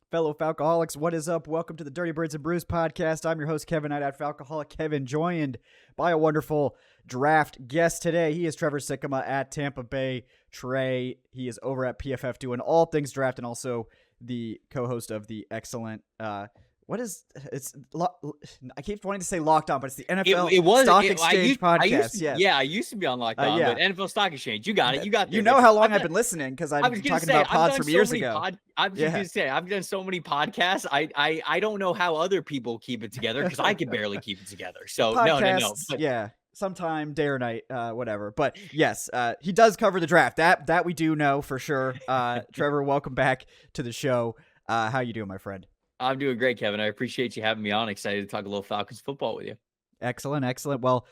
fellow Falcoholics, what is up? Welcome to the Dirty Birds and Brews podcast. I'm your host, Kevin Knight at Falcoholic Kevin, joined by a wonderful draft guest today. He is Trevor Sikkema at Tampa Bay Trey. He is over at PFF doing all things draft and also the co-host of the excellent, I keep wanting to say Locked On, but it's the NFL Stock Exchange podcast. I used to be on Locked On, but NFL Stock Exchange, you got it. You know how long I've been listening because I've been talking about pods from years ago. I was just going to say, I've done so many podcasts. I don't know how other people keep it together because I can barely keep it together. So no. But, sometime day or night, whatever. But yes, he does cover the draft. That we do know for sure. Trevor, welcome back to the show. How you doing, my friend? I'm doing great, Kevin. I appreciate you having me on. Excited to talk a little Falcons football with you. Excellent. Well,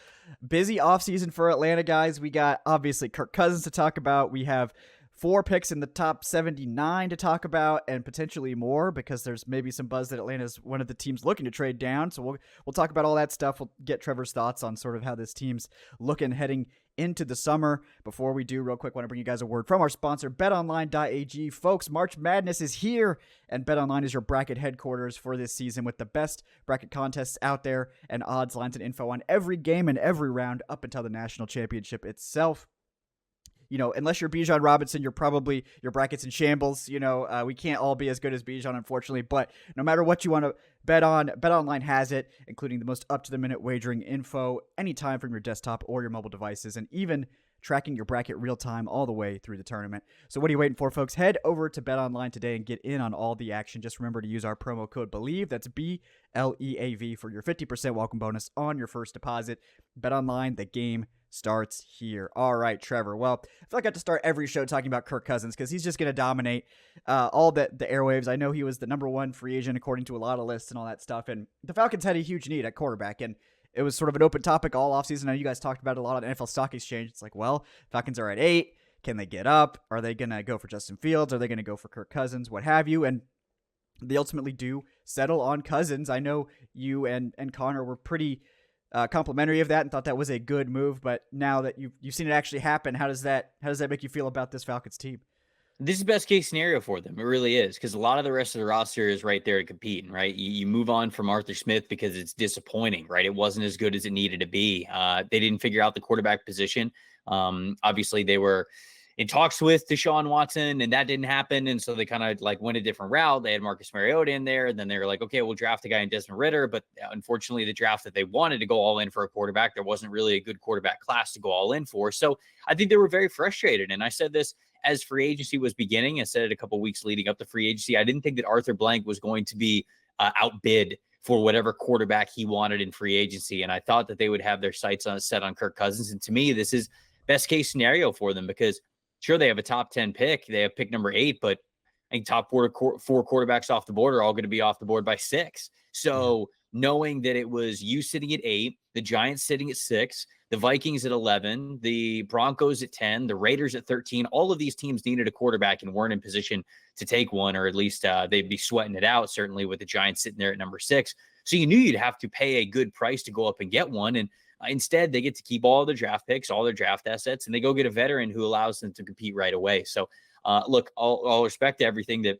busy offseason for Atlanta, guys. We got, obviously, Kirk Cousins to talk about. We have 4 picks in the top 79 to talk about and potentially more because there's maybe some buzz that Atlanta is one of the teams looking to trade down. So we'll talk about all that stuff. We'll get Trevor's thoughts on sort of how this team's looking heading into the summer. Before we do, real quick, want to bring you guys a word from our sponsor, betonline.ag. Folks, March Madness is here, and BetOnline is your bracket headquarters for this season with the best bracket contests out there and odds, lines, and info on every game and every round up until the national championship itself. You know, unless you're Bijan Robinson, your bracket's in shambles. You know, we can't all be as good as Bijan, unfortunately. But no matter what you want to bet on, BetOnline has it, including the most up-to-the-minute wagering info anytime from your desktop or your mobile devices, and even tracking your bracket real-time all the way through the tournament. So what are you waiting for, folks? Head over to BetOnline today and get in on all the action. Just remember to use our promo code BELIEVE. That's BLEAV for your 50% welcome bonus on your first deposit. BetOnline, the game starts here. All right, Trevor. Well, I feel like I have to start every show talking about Kirk Cousins because he's just going to dominate all the airwaves. I know he was the number 1 free agent according to a lot of lists and all that stuff. And the Falcons had a huge need at quarterback. And it was sort of an open topic all offseason. I know you guys talked about it a lot on NFL Stock Exchange. It's like, well, Falcons are at 8. Can they get up? Are they going to go for Justin Fields? Are they going to go for Kirk Cousins? What have you? And they ultimately do settle on Cousins. I know you and Connor were pretty complimentary of that and thought that was a good move, but now that you've seen it actually happen, how does that make you feel about this Falcons team? This is best case scenario for them. It really is, because a lot of the rest of the roster is right there to compete. Right, you move on from Arthur Smith because it's disappointing. Right, it wasn't as good as it needed to be. They didn't figure out the quarterback position. Obviously, they were in talks with Deshaun Watson, and that didn't happen. And so they kind of like went a different route. They had Marcus Mariota in there, and then they were like, okay, we'll draft a guy in Desmond Ridder. But unfortunately, the draft that they wanted to go all in for a quarterback, there wasn't really a good quarterback class to go all in for. So I think they were very frustrated. And I said this as free agency was beginning. I said it a couple weeks leading up to free agency. I didn't think that Arthur Blank was going to be outbid for whatever quarterback he wanted in free agency. And I thought that they would have their sights set on Kirk Cousins. And to me, this is best case scenario for them because sure, they have a top 10 pick. They have pick number 8, but I think top 4 quarterbacks off the board are all going to be off the board by 6. So knowing that it was you sitting at 8, the Giants sitting at 6, the Vikings at 11, the Broncos at 10, the Raiders at 13, all of these teams needed a quarterback and weren't in position to take one, or at least they'd be sweating it out, certainly with the Giants sitting there at number 6. So you knew you'd have to pay a good price to go up and get one. And instead, they get to keep all their draft picks, all their draft assets, and they go get a veteran who allows them to compete right away. So, look, all respect to everything that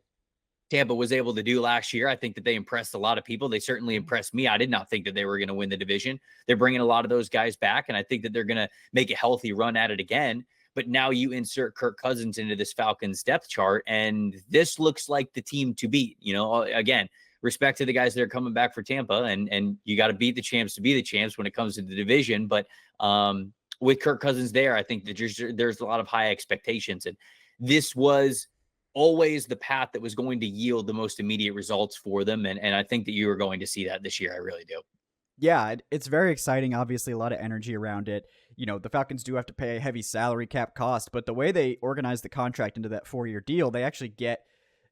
Tampa was able to do last year. I think that they impressed a lot of people. They certainly impressed me. I did not think that they were going to win the division. They're bringing a lot of those guys back, and I think that they're going to make a healthy run at it again. But now you insert Kirk Cousins into this Falcons depth chart, and this looks like the team to beat. You know, again, respect to the guys that are coming back for Tampa, and you got to beat the champs to be the champs when it comes to the division. But with Kirk Cousins there, I think that there's a lot of high expectations, and this was always the path that was going to yield the most immediate results for them. And I think that you are going to see that this year. I really do. Yeah, it's very exciting. Obviously, a lot of energy around it. You know, the Falcons do have to pay a heavy salary cap cost, but the way they organize the contract into that 4-year deal, they actually get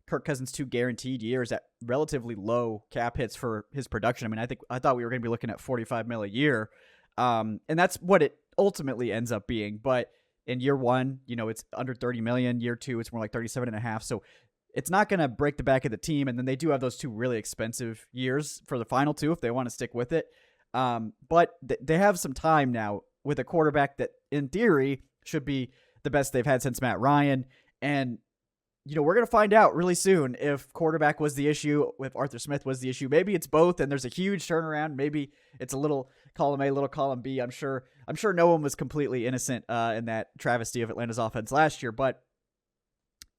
Kirk Cousins 2 guaranteed years at relatively low cap hits for his production. I mean, I thought we were going to be looking at $45 million a year. And that's what it ultimately ends up being. But in year 1, you know, it's under 30 million. Year 2, it's more like 37.5. So it's not going to break the back of the team. And then they do have those 2 really expensive years for the final 2 if they want to stick with it. But they have some time now with a quarterback that in theory should be the best they've had since Matt Ryan. And we're going to find out really soon if quarterback was the issue, if Arthur Smith was the issue. Maybe it's both, and there's a huge turnaround. Maybe it's a little column A, little column B. I'm sure no one was completely innocent in that travesty of Atlanta's offense last year, but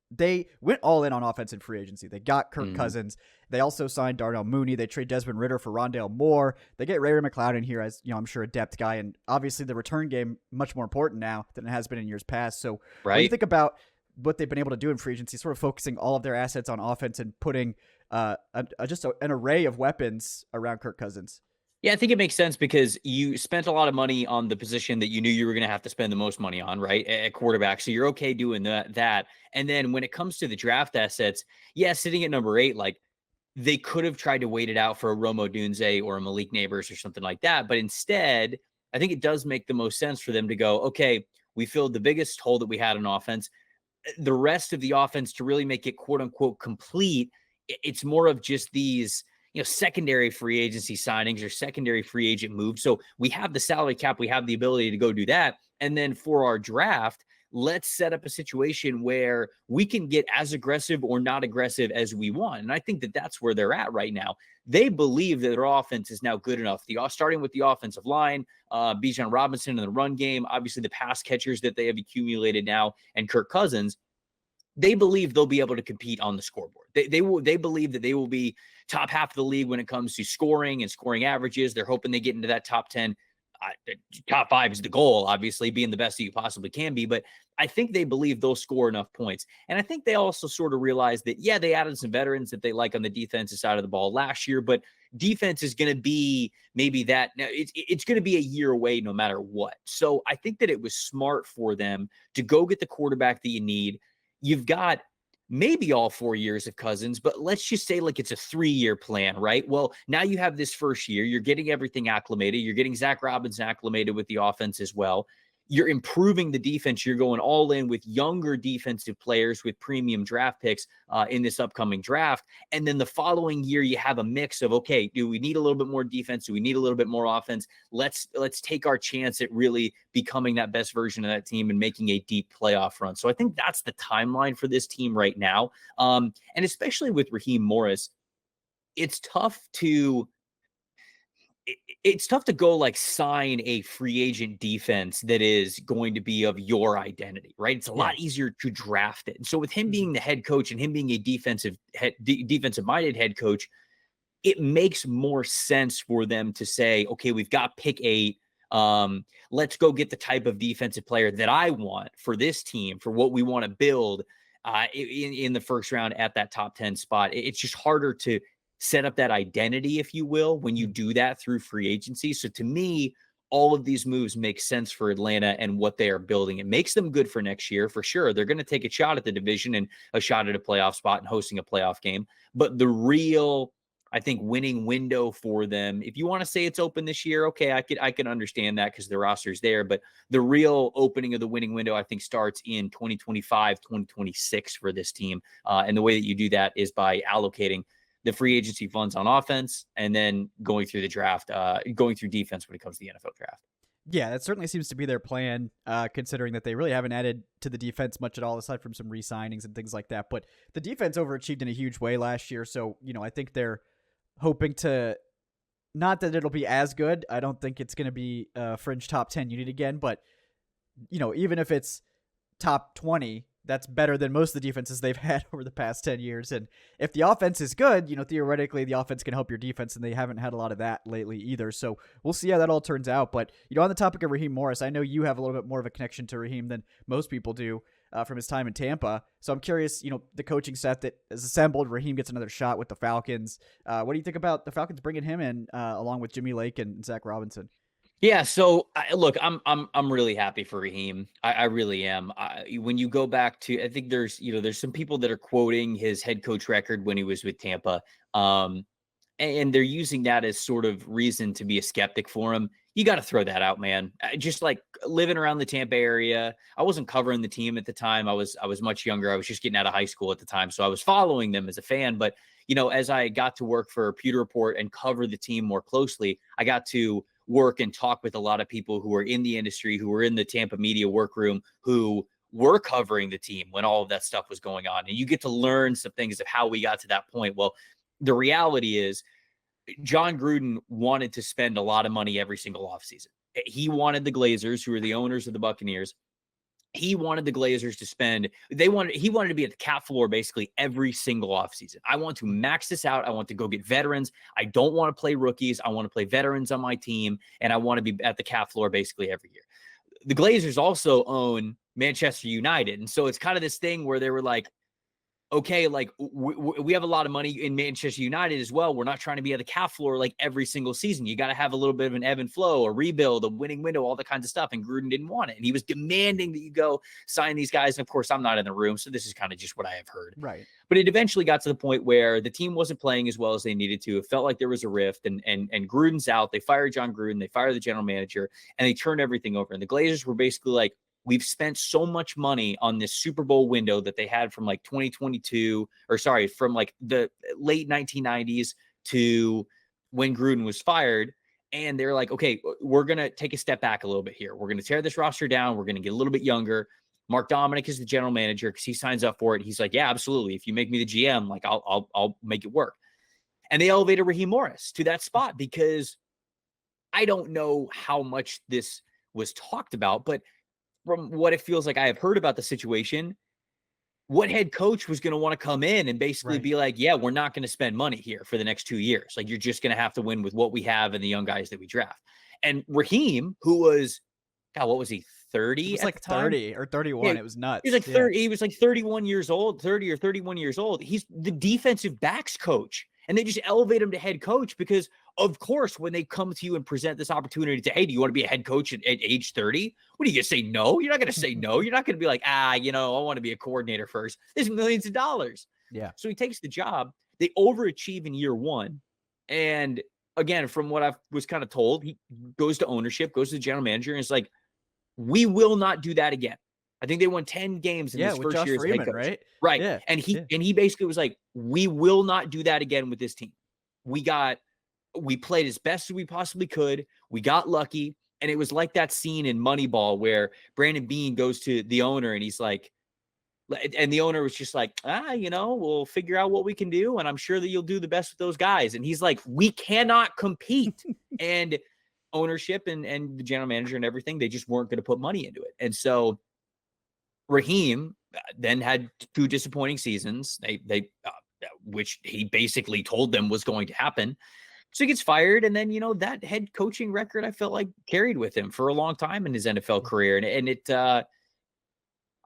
they went all in on offense in free agency. They got Kirk Cousins. They also signed Darnell Mooney. They trade Desmond Ridder for Rondale Moore. They get Ray McLeod in here as, I'm sure a depth guy. And obviously the return game much more important now than it has been in years past. So What do you think about what they've been able to do in free agency, sort of focusing all of their assets on offense and putting just an array of weapons around Kirk Cousins? Yeah, I think it makes sense because you spent a lot of money on the position that you knew you were going to have to spend the most money on, right? At quarterback. So you're okay doing that. And then when it comes to the draft assets, sitting at number 8, like they could have tried to wait it out for a Romo Dunze or a Malik Neighbors or something like that. But instead, I think it does make the most sense for them to go, okay, we filled the biggest hole that we had in offense. The rest of the offense, to really make it quote unquote complete, it's more of just these secondary free agency signings or secondary free agent moves. So we have the salary cap, we have the ability to go do that. And then for our draft, let's set up a situation where we can get as aggressive or not aggressive as we want. And I think that that's where they're at right now. They believe that their offense is now good enough. Starting with the offensive line, Bijan Robinson in the run game, obviously the pass catchers that they have accumulated now, and Kirk Cousins, they believe they'll be able to compete on the scoreboard. They believe that they will be top half of the league when it comes to scoring and scoring averages. They're hoping they get into that top 10. Top 5 is the goal, obviously, being the best that you possibly can be. But I think they believe they'll score enough points. And I think they also sort of realize that, they added some veterans that they like on the defensive side of the ball last year, but defense is going to be maybe that. Now, it's going to be a year away no matter what. So I think that it was smart for them to go get the quarterback that you need. You've got maybe all 4 years of Cousins, but let's just say like it's a 3-year plan, right? Well, now you have this first year, you're getting everything acclimated. You're getting Zach Robinson acclimated with the offense as well. You're improving the defense. You're going all in with younger defensive players with premium draft picks in this upcoming draft. And then the following year, you have a mix of, okay, do we need a little bit more defense? Do we need a little bit more offense? Let's take our chance at really becoming that best version of that team and making a deep playoff run. So I think that's the timeline for this team right now. And especially with Raheem Morris, it's tough to go like sign a free agent defense that is going to be of your identity, right? It's a lot easier to draft it. And so with him being the head coach and him being a defensive minded head coach, it makes more sense for them to say, okay, we've got pick 8. Let's go get the type of defensive player that I want for this team, for what we want to build in the first round at that top 10 spot. It's just harder to set up that identity, if you will, when you do that through free agency. So to me, all of these moves make sense for Atlanta and what they are building. It makes them good for next year, for sure. They're going to take a shot at the division and a shot at a playoff spot and hosting a playoff game. But the real, I think, winning window for them, if you want to say it's open this year, okay, I can understand that because the roster's there. But the real opening of the winning window, I think, starts in 2025, 2026 for this team. And the way that you do that is by allocating the free agency funds on offense and then going through the draft, going through defense when it comes to the NFL draft. Yeah, that certainly seems to be their plan, considering that they really haven't added to the defense much at all, aside from some re-signings and things like that. But the defense overachieved in a huge way last year. So, I think they're hoping to, not that it'll be as good. I don't think it's going to be a fringe top 10 unit again. But, even if it's top 20, that's better than most of the defenses they've had over the past 10 years. And if the offense is good, theoretically the offense can help your defense, and they haven't had a lot of that lately either. So we'll see how that all turns out. But, on the topic of Raheem Morris, I know you have a little bit more of a connection to Raheem than most people do from his time in Tampa. So I'm curious, the coaching staff that is assembled, Raheem gets another shot with the Falcons. What do you think about the Falcons bringing him in along with Jimmy Lake and Zach Robinson? Yeah, so look, I'm really happy for Raheem. I really am. When you go back to, I think there's some people that are quoting his head coach record when he was with Tampa, and they're using that as sort of reason to be a skeptic for him. You got to throw that out, man. Just like living around the Tampa area, I wasn't covering the team at the time. I was much younger. I was just getting out of high school at the time, so I was following them as a fan. But as I got to work for Pewter Report and cover the team more closely, I got to work and talk with a lot of people who are in the industry, who are in the Tampa media workroom, who were covering the team when all of that stuff was going on. And you get to learn some things of how we got to that point. Well, the reality is John Gruden wanted to spend a lot of money every single offseason. He wanted the Glazers, who are the owners of the Buccaneers, he wanted the Glazers to spend, he wanted to be at the cap floor basically every single offseason. I want to max this out. I want to go get veterans. I don't want to play rookies. I want to play veterans on my team, and I want to be at the cap floor basically every year. The Glazers also own Manchester United. And so it's kind of this thing where they were like, okay, like we have a lot of money in Manchester United as well. We're not trying to be at the cap floor like every single season. You got to have a little bit of an ebb and flow, a rebuild, a winning window, all that kinds of stuff. And Gruden didn't want it. And he was demanding that you go sign these guys. And of course, I'm not in the room, so this is kind of just what I have heard. Right. But it eventually got to the point where the team wasn't playing as well as they needed to. It felt like there was a rift, and Gruden's out. They fired John Gruden. They fired the general manager, and they turned everything over. And the Glazers were basically like, we've spent so much money on this Super Bowl window that they had from like 2022, or sorry, from like the late 1990s to when Gruden was fired. And they're like, okay, we're going to take a step back a little bit here. We're going to tear this roster down. We're going to get a little bit younger. Mark Dominic is the general manager because he signs up for it. He's like, yeah, absolutely. If you make me the GM, like I'll make it work. And they elevated Raheem Morris to that spot because I don't know how much this was talked about, but from what it feels like I have heard about the situation, what head coach was going to want to come in and basically be like, yeah, we're not going to spend money here for the next 2 years. Like, you're just going to have to win with what we have and the young guys that we draft. And Raheem, who was, God, what was he, 30? He was like 30 or 31. Yeah, it was nuts. He was like 30. He was like 31 years old, 30 or 31 years old. He's the defensive backs coach. And they just elevate him to head coach because, of course, when they come to you and present this opportunity to, hey, do you want to be a head coach at age 30? What are you going to say? No, you're not going to say no. You're not going to be like, I want to be a coordinator first. There's millions of dollars. Yeah. So he takes the job. They overachieve in year one. And again, from what I was kind of told, he goes to ownership, goes to the general manager, and it's like, we will not do that again. I think they won 10 games in his first year as head coach. Right? Right. Yeah. And he basically was like, we will not do that again with this team. We played as best as we possibly could. We got lucky. And it was like that scene in Moneyball where Brandon Beane goes to the owner and he's like, and the owner was just like, we'll figure out what we can do. And I'm sure that you'll do the best with those guys. And he's like, we cannot compete. And ownership and the general manager and everything, they just weren't going to put money into it. And so Raheem then had 2 disappointing seasons, which he basically told them was going to happen. So he gets fired. And then, that head coaching record, I felt like carried with him for a long time in his NFL career. And it,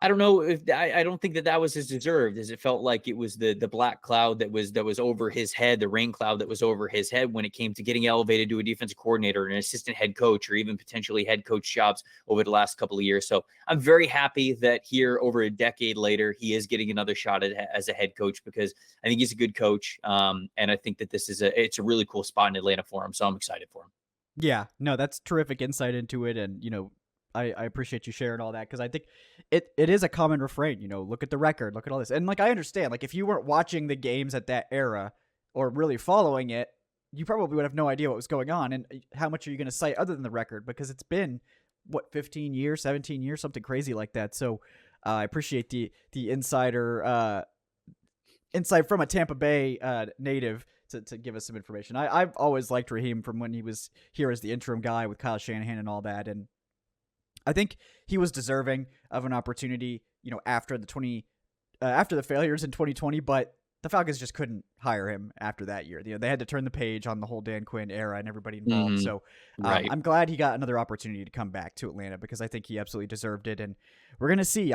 I don't know if I don't think that was as deserved as it felt like it was the black cloud that was over his head, the rain cloud that was over his head when it came to getting elevated to a defensive coordinator, an assistant head coach, or even potentially head coach jobs over the last couple of years. So I'm very happy that here over a decade later, he is getting another shot as a head coach because I think he's a good coach. And I think that it's a really cool spot in Atlanta for him. So I'm excited for him. Yeah, no, that's terrific insight into it. And, I appreciate you sharing all that because I think it is a common refrain, look at the record, look at all this. And I understand, if you weren't watching the games at that era or really following it, you probably would have no idea what was going on. And how much are you going to cite other than the record? Because it's been, 15 years, 17 years, something crazy like that. So I appreciate the insider insight from a Tampa Bay native to give us some information. I've always liked Raheem from when he was here as the interim guy with Kyle Shanahan and all that. And I think he was deserving of an opportunity, after the failures in 2020, but the Falcons just couldn't hire him after that year. They had to turn the page on the whole Dan Quinn era and everybody involved. Mm-hmm. So right. I'm glad he got another opportunity to come back to Atlanta because I think he absolutely deserved it. And we're going to see.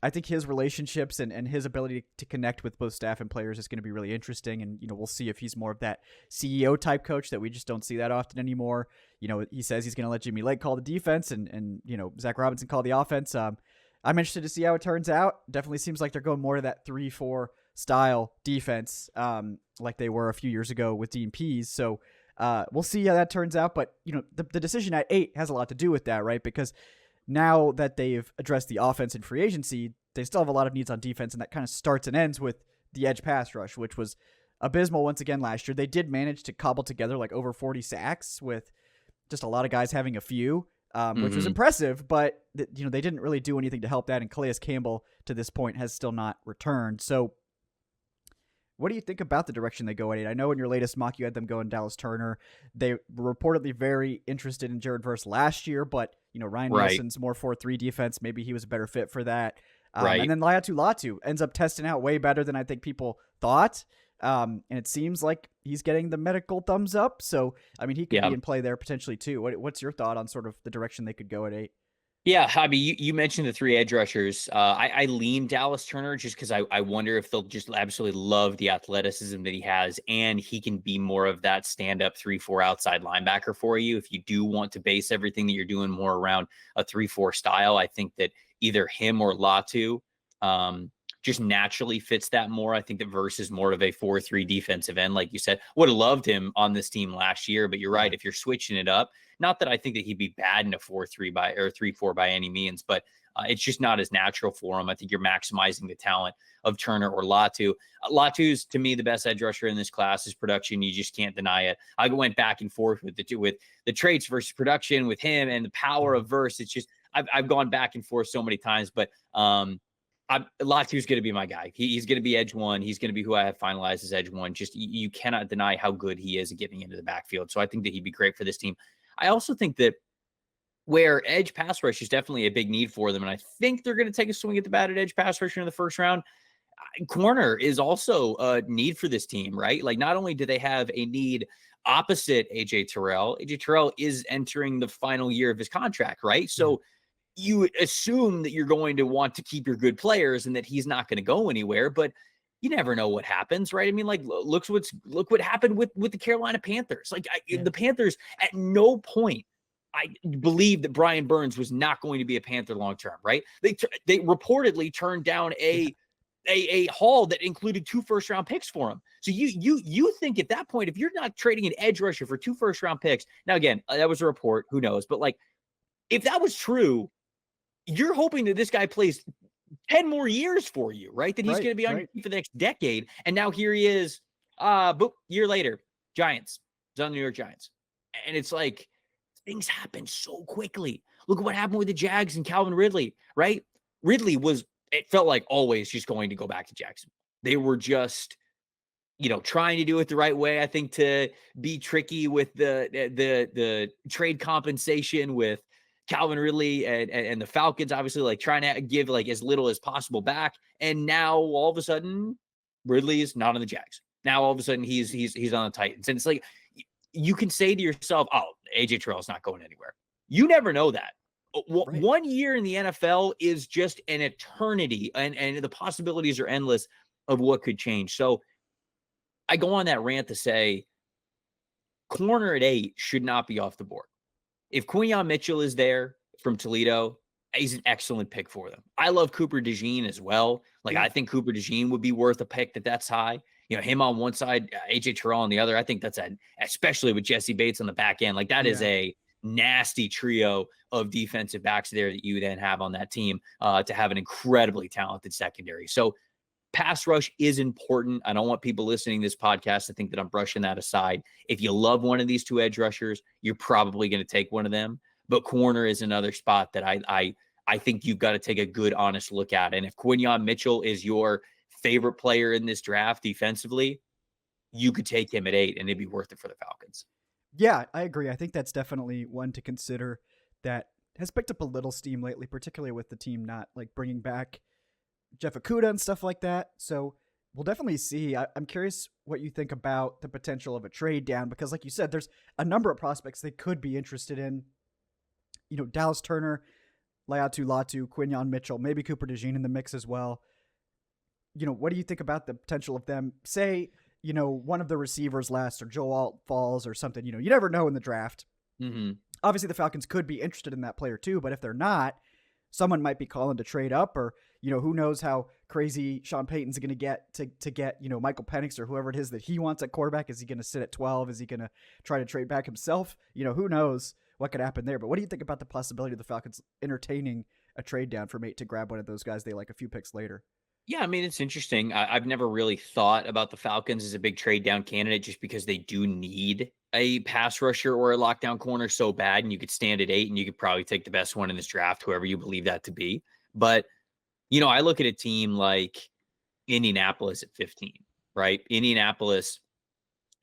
I think his relationships and his ability to connect with both staff and players is going to be really interesting. And, we'll see if he's more of that CEO type coach that we just don't see that often anymore. He says he's going to let Jimmy Lake call the defense and Zach Robinson call the offense. I'm interested to see how it turns out. Definitely seems like they're going more to that 3-4 style defense, like they were a few years ago with Dean Pease. So we'll see how that turns out. But, the decision at 8 has a lot to do with that, right? Because now that they've addressed the offense in free agency, they still have a lot of needs on defense, and that kind of starts and ends with the edge pass rush, which was abysmal once again last year. They did manage to cobble together over 40 sacks with just a lot of guys having a few. which was impressive, but they didn't really do anything to help that. And Calais Campbell to this point has still not returned. So what do you think about the direction they go at 8? I know in your latest mock you had them going Dallas Turner. They were reportedly very interested in Jared Verse last year, but Ryan Nielsen's more 4-3 defense. Maybe he was a better fit for that. And then Latu ends up testing out way better than I think people thought. And it seems like he's getting the medical thumbs up. So, I mean, he could be in play there potentially too. What's your thought on sort of the direction they could go at 8? Yeah, I mean, you mentioned the 3 edge rushers. I lean Dallas Turner just because I wonder if they'll just absolutely love the athleticism that he has, and he can be more of that stand-up 3-4 outside linebacker for you. If you do want to base everything that you're doing more around a 3-4 style, I think that either him or Latu just naturally fits that more. I think that Verse is more of a 4-3 defensive end, like you said. Would have loved him on this team last year, but you're right. If you're switching it up, not that I think that he'd be bad in a 4-3 or 3-4 by any means, but it's just not as natural for him. I think you're maximizing the talent of Turner or Latu. Latu's, to me, the best edge rusher in this class. His production, you just can't deny it. I went back and forth with the traits versus production with him and the power of Verse. It's just I've gone back and forth so many times, but Latu's going to be my guy. He's going to be edge 1. He's going to be who I have finalized as edge 1. Just you cannot deny how good he is at getting into the backfield. So I think that he'd be great for this team. I also think that where edge pass rush is definitely a big need for them, and I think they're going to take a swing at the bat at edge pass rusher in the first round. Corner is also a need for this team, right? Like, not only do they have a need opposite AJ Terrell is entering the final year of his contract, right? So you assume that you're going to want to keep your good players and that he's not going to go anywhere, but you never know what happens, right? I mean, like, look what happened with the Carolina Panthers. Like, the Panthers, at no point I believe that Brian Burns was not going to be a Panther long term, right? They reportedly turned down a haul that included 2 first-round picks for him. So you think at that point, if you're not trading an edge rusher for 2 first-round picks, now again, that was a report, who knows? But like, if that was true, you're hoping that this guy plays 10 more years for you, right? That he's going to be on your team for the next decade. And now here he is, year later, Giants. He's on the New York Giants. And it's like, things happen so quickly. Look at what happened with the Jags and Calvin Ridley, right? Ridley it felt like always just going to go back to Jacksonville. They were just, trying to do it the right way. I think to be tricky with the trade compensation with Calvin Ridley and the Falcons, obviously, like, trying to give like as little as possible back. And now all of a sudden, Ridley is not on the Jags. Now all of a sudden he's on the Titans. And it's like, you can say to yourself, oh, AJ Terrell's not going anywhere. You never know that. Right. 1 year in the NFL is just an eternity, and the possibilities are endless of what could change. So I go on that rant to say corner at 8 should not be off the board. If Quinyon Mitchell is there from Toledo, he's an excellent pick for them. I love Cooper DeJean as well. Like, I think Cooper DeJean would be worth a pick that's high. Him on one side, AJ Terrell on the other. I think that's especially with Jesse Bates on the back end. Like, that is a nasty trio of defensive backs there that you then have on that team to have an incredibly talented secondary. So pass rush is important. I don't want people listening to this podcast to think that I'm brushing that aside. If you love one of these 2 edge rushers, you're probably going to take one of them. But corner is another spot that I think you've got to take a good, honest look at. And if Quinyon Mitchell is your favorite player in this draft defensively, you could take him at 8 and it'd be worth it for the Falcons. Yeah, I agree. I think that's definitely one to consider that has picked up a little steam lately, particularly with the team not like bringing back Jeff Okudah and stuff like that. So we'll definitely see. I'm curious what you think about the potential of a trade down, because like you said, there's a number of prospects they could be interested in. Dallas Turner, Latu, Quinyon Mitchell, maybe Cooper DeJean in the mix as well. What do you think about the potential of them? Say, one of the receivers last, or Joe Alt falls or something. You never know in the draft. Mm-hmm. Obviously, the Falcons could be interested in that player too, but if they're not, someone might be calling to trade up, or who knows how crazy Sean Payton's going to get to get Michael Penix or whoever it is that he wants at quarterback. Is he going to sit at 12? Is he going to try to trade back himself? Who knows what could happen there. But what do you think about the possibility of the Falcons entertaining a trade down from 8 to grab one of those guys they like a few picks later? Yeah, I mean, it's interesting. I've never really thought about the Falcons as a big trade down candidate just because they do need a pass rusher or a lockdown corner so bad. And you could stand at 8 and you could probably take the best one in this draft, whoever you believe that to be. But, I look at a team like Indianapolis at 15, right? Indianapolis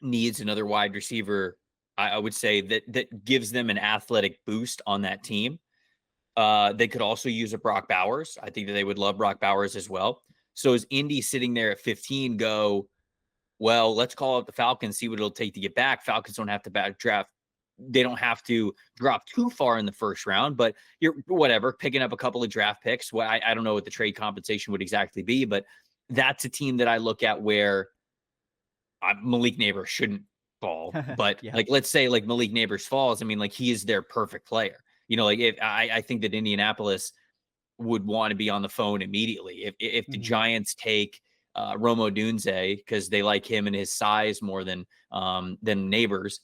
needs another wide receiver. I would say that gives them an athletic boost on that team. They could also use a Brock Bowers. I think that they would love Brock Bowers as well. So is Indy sitting there at 15 go, well, let's call up the Falcons, see what it'll take to get back. Falcons don't have to back draft. They don't have to drop too far in the first round, but you're whatever, picking up a couple of draft picks. Well, I don't know what the trade compensation would exactly be, but that's a team that I look at where Malik Neighbors shouldn't fall. But Yeah. like, let's say like Malik Neighbors falls. I mean, like he is their perfect player. Like if I think that Indianapolis would want to be on the phone immediately. If the Mhm. Giants take Romo Dunze because they like him and his size more than Neighbors,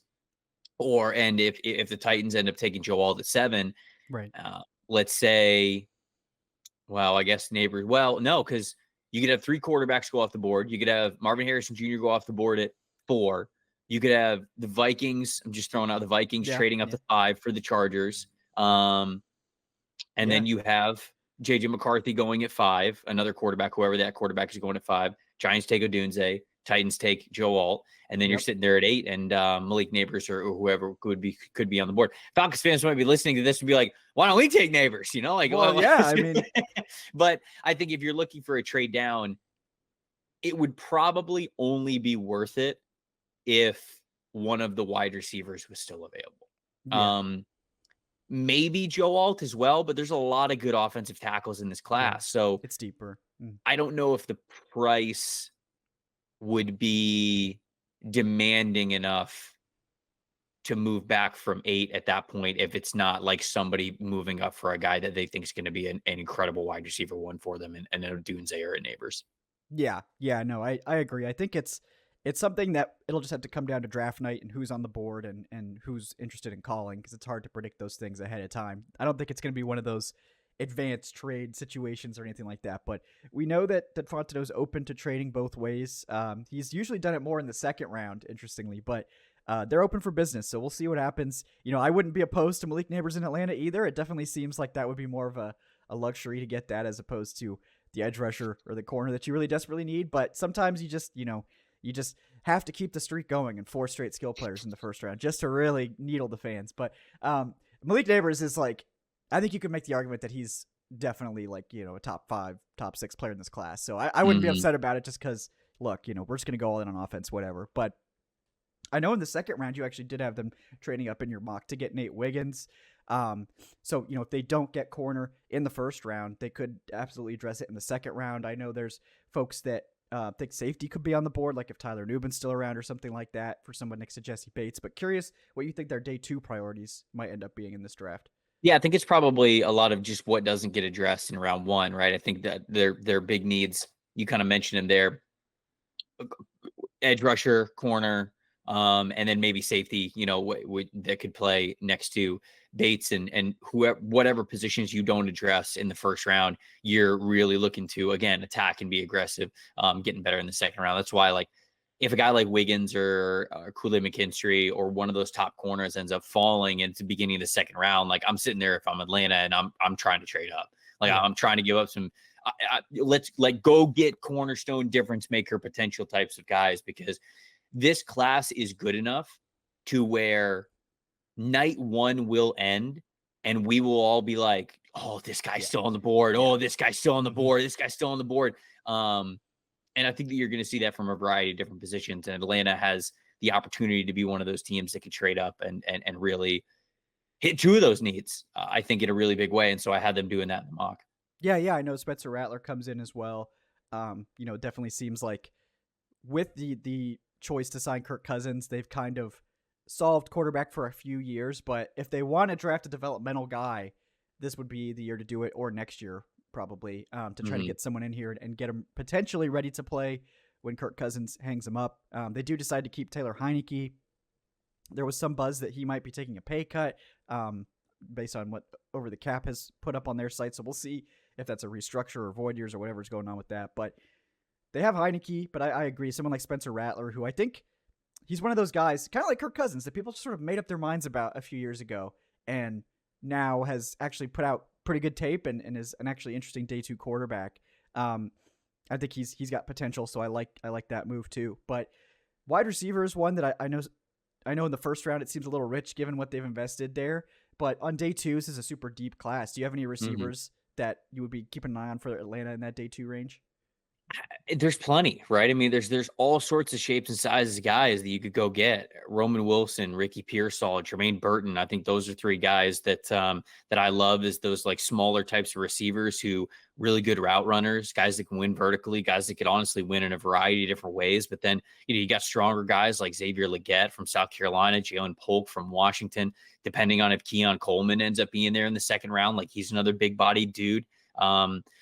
and if the Titans end up taking Joe Alt at 7, Right. let's say, well, I guess Neighbors. Well, no, because you could have 3 quarterbacks go off the board. You could have Marvin Harrison Jr. go off the board at 4. You could have the Vikings. I'm just throwing out the Vikings Yeah. trading up Yeah. to 5 for the Chargers. And Yeah. then you have JJ McCarthy going at 5, another quarterback, whoever that quarterback is going at 5. Giants take Odunze, Titans take Joe Alt, and then you're Yep. sitting there at 8, and Malik Neighbors or whoever could be on the board. Falcons fans might be listening to this and be like, "Why don't we take Neighbors?" Like, Well, yeah. I mean, but I think if you're looking for a trade down, it would probably only be worth it if one of the wide receivers was still available. yeah. Um, Maybe Joe Alt as well, but there's a lot of good offensive tackles in this Yeah. class. So It's deeper. Mm. I don't know if the price would be demanding enough to move back from 8 at that point if it's not like somebody moving up for a guy that they think is going to be an incredible wide receiver one for them and a Dunze or a Neighbors. Yeah. Yeah. No, I agree. I think it's something that it'll just have to come down to draft night and who's on the board and who's interested in calling because it's hard to predict those things ahead of time. I don't think it's going to be one of those advanced trade situations or anything like that. But we know that Fontenot's open to trading both ways. He's usually done it more in the second round, interestingly, but they're open for business. So we'll see what happens. I wouldn't be opposed to Malik Neighbors in Atlanta either. It definitely seems like that would be more of a luxury to get that as opposed to the edge rusher or the corner that you really desperately need. But sometimes you just have to keep the streak going and 4 straight skill players in the first round just to really needle the fans. But Malik Neighbors is like, I think you could make the argument that he's definitely like, a top 5, top 6 player in this class. So I wouldn't be upset about it just because, look, we're just going to go all in on offense, whatever. But I know in the second round, you actually did have them trading up in your mock to get Nate Wiggins. So, if they don't get corner in the first round, they could absolutely address it in the second round. I know there's folks that think safety could be on the board, like if Tyler Nubin's still around or something like that for someone next to Jesse Bates. But curious what you think their day 2 priorities might end up being in this draft. Yeah, I think it's probably a lot of just what doesn't get addressed in round 1, right? I think that their big needs, you kind of mentioned them there, edge rusher, corner, and then maybe safety, that could play next to Bates and whoever, whatever positions you don't address in the first round, you're really looking to, again, attack and be aggressive, getting better in the second round. That's why, like, if a guy like Wiggins or Kool-Aid McKinstry or one of those top corners ends up falling into the beginning of the second round, like I'm sitting there if I'm Atlanta and I'm trying to trade up. Like Yeah. I'm trying to give up some. Let's like go get cornerstone difference maker potential types of guys because this class is good enough to where night 1 will end and we will all be like, oh, this guy's still on the board. Oh, this guy's still on the board. This guy's still on the board. And I think that you're going to see that from a variety of different positions. And Atlanta has the opportunity to be one of those teams that can trade up and really hit 2 of those needs, I think, in a really big way. And so I had them doing that in the mock. Yeah. I know Spencer Rattler comes in as well. It definitely seems like with the choice to sign Kirk Cousins, they've kind of solved quarterback for a few years. But if they want to draft a developmental guy, this would be the year to do it, or next year probably, to try to get someone in here and get him potentially ready to play when Kirk Cousins hangs him up. They do decide to keep Taylor Heineke. There was some buzz that he might be taking a pay cut based on what Over the Cap has put up on their site. So we'll see if that's a restructure or void years or whatever's going on with that. But they have Heineke, but I agree. Someone like Spencer Rattler, who I think he's one of those guys, kind of like Kirk Cousins, that people sort of made up their minds about a few years ago and now has actually put out pretty good tape and is an actually interesting day 2 quarterback. I think he's got potential, so I like that move too. But wide receiver is one that I know in the first round it seems a little rich given what they've invested there. But on day 2, this is a super deep class. Do you have any receivers that you would be keeping an eye on for Atlanta in that day 2 range? There's plenty, right? I mean, there's all sorts of shapes and sizes of guys that you could go get. Roman Wilson, Ricky Pearsall, Jermaine Burton. I think those are 3 guys that I love, is those like smaller types of receivers who really good route runners, guys that can win vertically, guys that could honestly win in a variety of different ways. But then, you got stronger guys like Xavier Legette from South Carolina, Jalen Polk from Washington, depending on if Keon Coleman ends up being there in the second round, like he's another big bodied dude.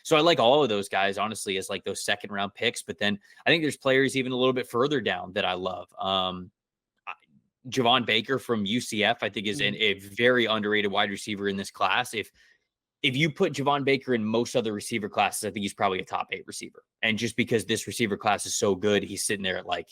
So I like all of those guys, honestly, as like those second round picks. But then I think there's players even a little bit further down that I love. Javon Baker from UCF, I think, is a very underrated wide receiver in this class. If you put Javon Baker in most other receiver classes, I think he's probably a top 8 receiver. And just because this receiver class is so good, he's sitting there at like,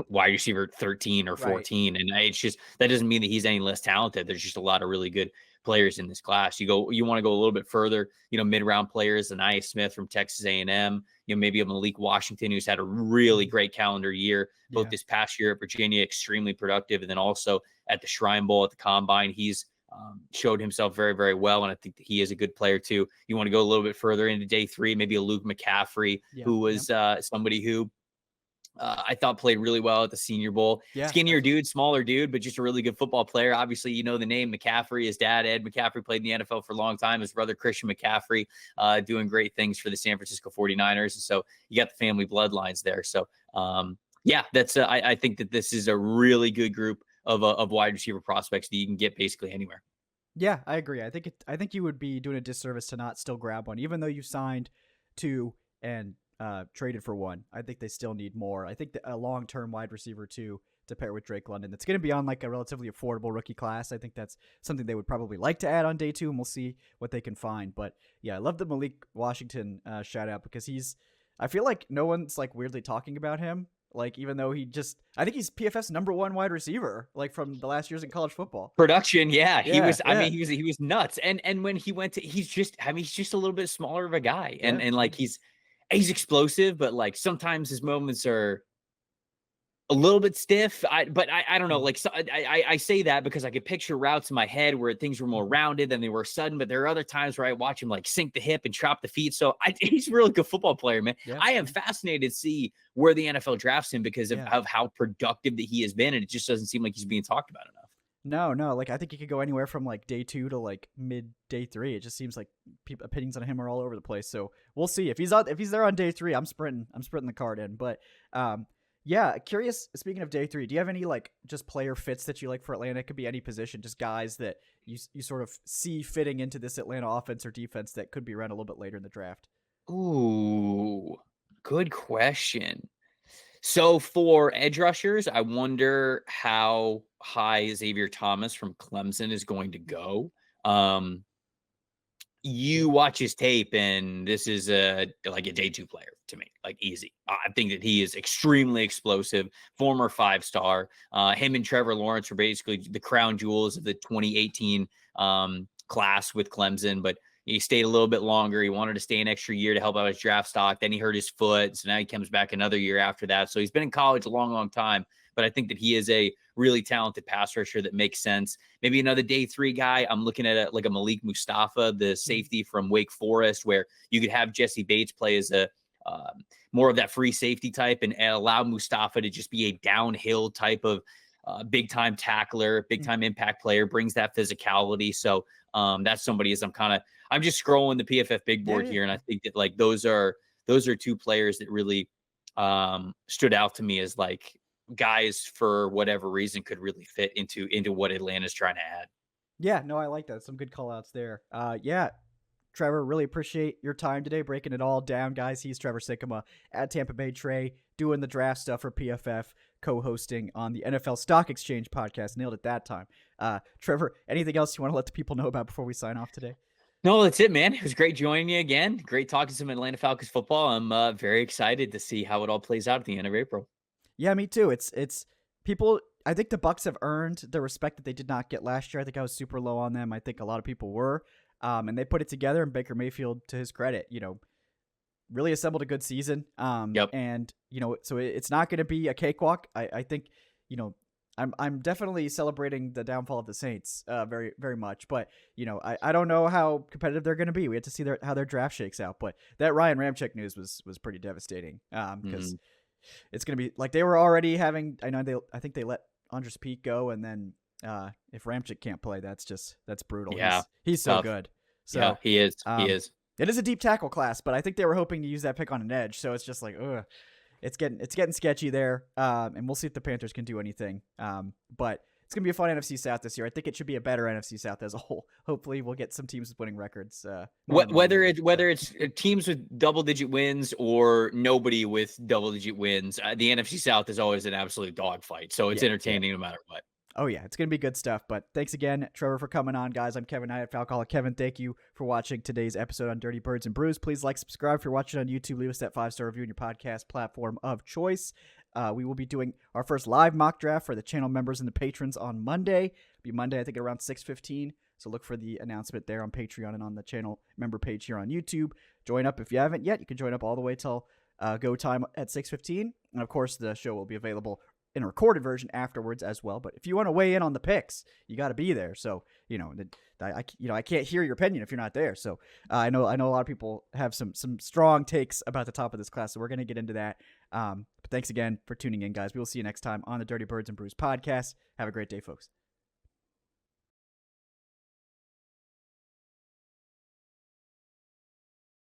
wide receiver 13 or 14. Right. And it's just, that doesn't mean that he's any less talented. There's just a lot of really good players in this class. You want to go a little bit further, mid-round players, Anaya Smith from Texas A&M, maybe a Malik Washington, who's had a really great calendar year, both this past year at Virginia, extremely productive. And then also at the Shrine Bowl at the Combine, he's showed himself very, very well. And I think that he is a good player too. You want to go a little bit further into day 3, maybe a Luke McCaffrey, who was somebody who I thought played really well at the Senior Bowl. Skinnier dude, smaller dude, but just a really good football player. Obviously, the name McCaffrey. His dad, Ed McCaffrey, played in the NFL for a long time. His brother, Christian McCaffrey, doing great things for the San Francisco 49ers. And so you got the family bloodlines there. So, that's I think that this is a really good group of wide receiver prospects that you can get basically anywhere. Yeah, I agree. I think you would be doing a disservice to not still grab one, even though you signed 2 and traded for 1. I think they still need more. I think that a long-term wide receiver 2 to pair with Drake London, that's going to be on like a relatively affordable rookie class. I think that's something they would probably like to add on day 2, and we'll see what they can find. But yeah, I love the Malik Washington shout out, because I feel like no one's like weirdly talking about him. Like, even though I think he's PFF's number 1 wide receiver, like from the last years in college football. Production, he was. I mean, he was nuts. And when he went to, he's just a little bit smaller of a guy, and like he's explosive, but like sometimes his moments are a little bit stiff. I don't know. Like, so I say that because I could picture routes in my head where things were more rounded than they were sudden. But there are other times where I watch him like sink the hip and chop the feet. So he's a really good football player, man. Yeah. I am fascinated to see where the NFL drafts him because of how productive that he has been. And it just doesn't seem like he's being talked about enough. No. Like, I think he could go anywhere from like day 2 to like mid day 3. It just seems like opinions on him are all over the place. So we'll see if he's there on day 3. I'm sprinting the card in. But yeah, curious. Speaking of day 3, do you have any like just player fits that you like for Atlanta? It could be any position, just guys that you sort of see fitting into this Atlanta offense or defense that could be around a little bit later in the draft. Ooh, good question. So for edge rushers, I wonder how high Xavier Thomas from Clemson is going to go. You watch his tape, and this is like a day 2 player to me, like easy. I think that he is extremely explosive, former 5-star. Him and Trevor Lawrence were basically the crown jewels of the 2018 class with Clemson, but he stayed a little bit longer. He wanted to stay an extra year to help out his draft stock. Then he hurt his foot, so now he comes back another year after that. So he's been in college a long, long time. But I think that he is a really talented pass rusher that makes sense. Maybe another day 3 guy. I'm looking at like a Malik Mustafa, the safety from Wake Forest, where you could have Jesse Bates play as a more of that free safety type and allow Mustafa to just be a downhill type of big time tackler, big time impact player, brings that physicality. So that's somebody I'm just scrolling the PFF big board here. And I think that like those are 2 players that really stood out to me as like guys for whatever reason could really fit into what Atlanta's trying to add. Yeah, no, I like that. Some good call outs there. Trevor, really appreciate your time today, breaking it all down, guys. He's Trevor Sikkema at Tampa Bay Trey, doing the draft stuff for PFF, co-hosting on the NFL Stock Exchange podcast. Nailed it that time. Trevor, anything else you want to let the people know about before we sign off today? No, that's it, man. It was great joining you again. Great talking some Atlanta Falcons football. I'm very excited to see how it all plays out at the end of April. Yeah, me too. It's people. I think the Bucks have earned the respect that they did not get last year. I think I was super low on them. I think a lot of people were, and they put it together. And Baker Mayfield, to his credit, really assembled a good season. Yep. And so it's not going to be a cakewalk. I think, I'm definitely celebrating the downfall of the Saints, very very much. But I don't know how competitive they're going to be. We have to see how their draft shakes out. But that Ryan Ramczyk news was pretty devastating. Because it's going to be like they were already having. I think they let Andres Pete go, and then if Ramczyk can't play, that's brutal. Yeah. He's so good. So yeah, he is. He is. It is a deep tackle class, but I think they were hoping to use that pick on an edge. So it's just like, ugh, it's getting sketchy there. And we'll see if the Panthers can do anything. But it's gonna be a fun NFC South this year. I think it should be a better NFC South as a whole. Hopefully, we'll get some teams with winning records. Whether it's teams with double-digit wins or nobody with double-digit wins, the NFC South is always an absolute dogfight. So it's entertaining no matter what. Oh, yeah, it's going to be good stuff. But thanks again, Trevor, for coming on, guys. I'm Kevin Hyatt, Falcoholic Kevin. Thank you for watching today's episode on Dirty Birds and Brews. Please like, subscribe. If you're watching on YouTube, leave us that 5-star review in your podcast platform of choice. We will be doing our first live mock draft for the channel members and the patrons on Monday. It'll be Monday, I think, around 6:15. So look for the announcement there on Patreon and on the channel member page here on YouTube. Join up if you haven't yet. You can join up all the way till go time at 6:15. And, of course, the show will be available in a recorded version afterwards as well. But if you want to weigh in on the picks, you got to be there. So, I can't hear your opinion if you're not there. So I know a lot of people have some strong takes about the top of this class. So we're going to get into that. But thanks again for tuning in, guys. We will see you next time on the Dirty Birds and Brews podcast. Have a great day, folks.